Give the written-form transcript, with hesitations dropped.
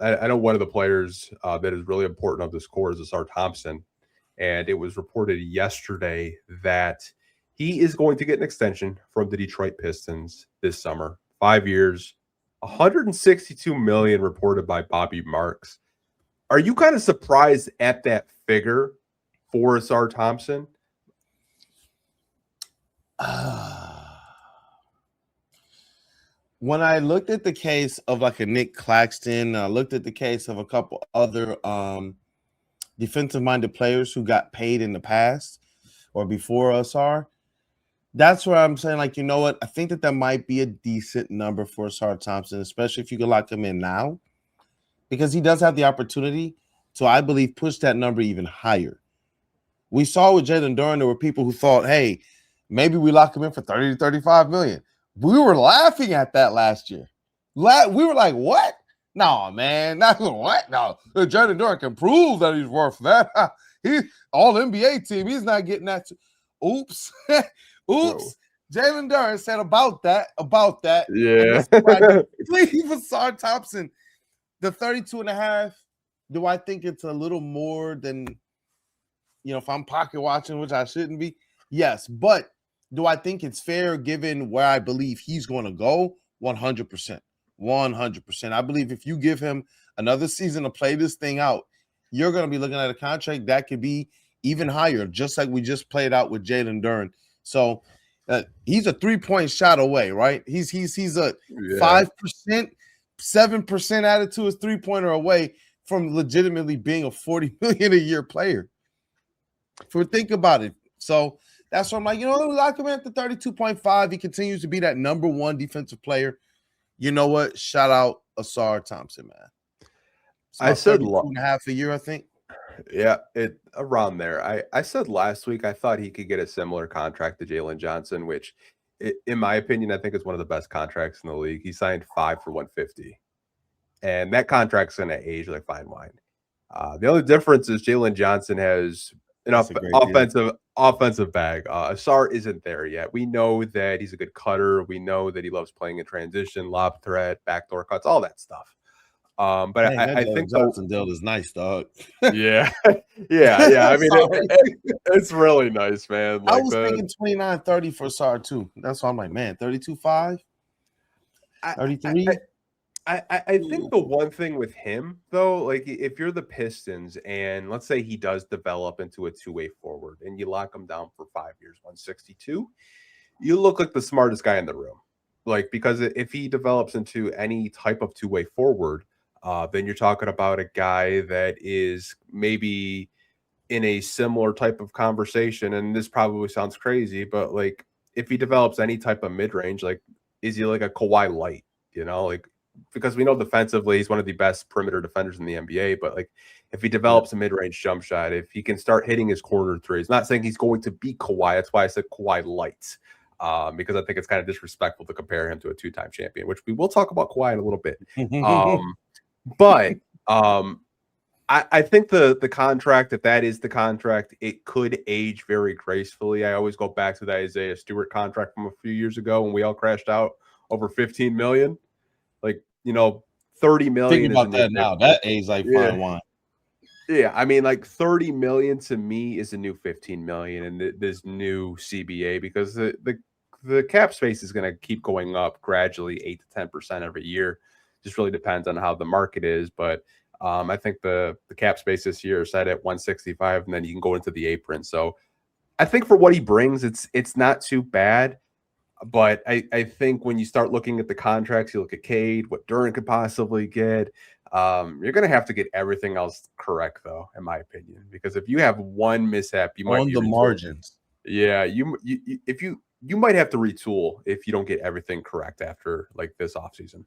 I know one of the players that is really important of this core is Ausar Thompson, and it was reported yesterday that he is going to get an extension from the Detroit Pistons this summer, 5 years, 162 million reported by Bobby Marks. Are you kind of surprised at that figure for Ausar Thompson? When I looked at the case of like a Nick Claxton, I looked at the case of a couple other defensive-minded players who got paid in the past or before Ausar. That's where I'm saying, like, you know what? I think that might be a decent number for Ausar Thompson, especially if you could lock him in now, because he does have the opportunity to, I believe, push that number even higher. We saw with Jalen Duren, there were people who thought, hey, maybe we lock him in for 30 to 35 million. We were laughing at that last year. We were like, what? No, man. Not what? No. Jalen Duren can prove that he's worth that. He's all NBA team. He's not getting that. Oops. Oops. Jalen Duren said about that. Yeah. Please, Ausar Thompson, the 32.5, do I think it's a little more than, if I'm pocket watching, which I shouldn't be? Yes. But do I think it's fair given where I believe he's going to go? 100%. 100%. I believe if you give him another season to play this thing out, you're going to be looking at a contract that could be even higher, just like we just played out with Jalen Duren. So he's a 3-point shot away, right? He's a 5%, 7% added to his 3-pointer away from legitimately being a $40 million a year player. Think about it. So that's why I'm like, lock him in at the 32.5. He continues to be that number one defensive player. You know what? Shout out Ausar Thompson, man. I said 2.5 a year, I think. Yeah, around there. I said last week I thought he could get a similar contract to Jalen Johnson, which, in my opinion, I think is one of the best contracts in the league. He signed 5 for 150, and that contract's going to age like fine wine. The only difference is Jalen Johnson has an offensive bag. Ausar isn't there yet. We know that he's a good cutter. We know that he loves playing in transition, lob threat, backdoor cuts, all that stuff. But I think Johnson deal is nice, dog. Yeah. I mean, it's really nice, man. I was thinking 29, 30 for Ausar too. That's why I'm like, man, 32.5, 33. I think the one thing with him, though, like if you're the Pistons and let's say he does develop into a two-way forward and you lock him down for 5 years, 162, you look like the smartest guy in the room. Like, because if he develops into any type of two-way forward, then you're talking about a guy that is maybe in a similar type of conversation. And this probably sounds crazy, but like if he develops any type of mid-range, like is he like a Kawhi Light, like, because we know defensively he's one of the best perimeter defenders in the NBA, but like if he develops a mid-range jump shot, if he can start hitting his corner threes, not saying he's going to be Kawhi, that's why I said Kawhi Light, because I think it's kind of disrespectful to compare him to a two-time champion, which we will talk about Kawhi in a little bit. But I think the contract, if that is the contract, it could age very gracefully. I always go back to the Isaiah Stewart contract from a few years ago when we all crashed out over 15 million. Like, 30 million. Think about that now. That age like fine wine. Yeah, I mean, like 30 million to me is a new 15 million in this new CBA, because the cap space is going to keep going up gradually, 8 to 10% every year. Just really depends on how the market is, but I think the cap space this year is set at 165, and then you can go into the apron. So I think for what he brings, it's not too bad. But I think when you start looking at the contracts, you look at Cade, what Duren could possibly get. You're going to have to get everything else correct, though, in my opinion, because if you have one mishap, you might on the margins. Yeah, you might have to retool if you don't get everything correct after like this offseason.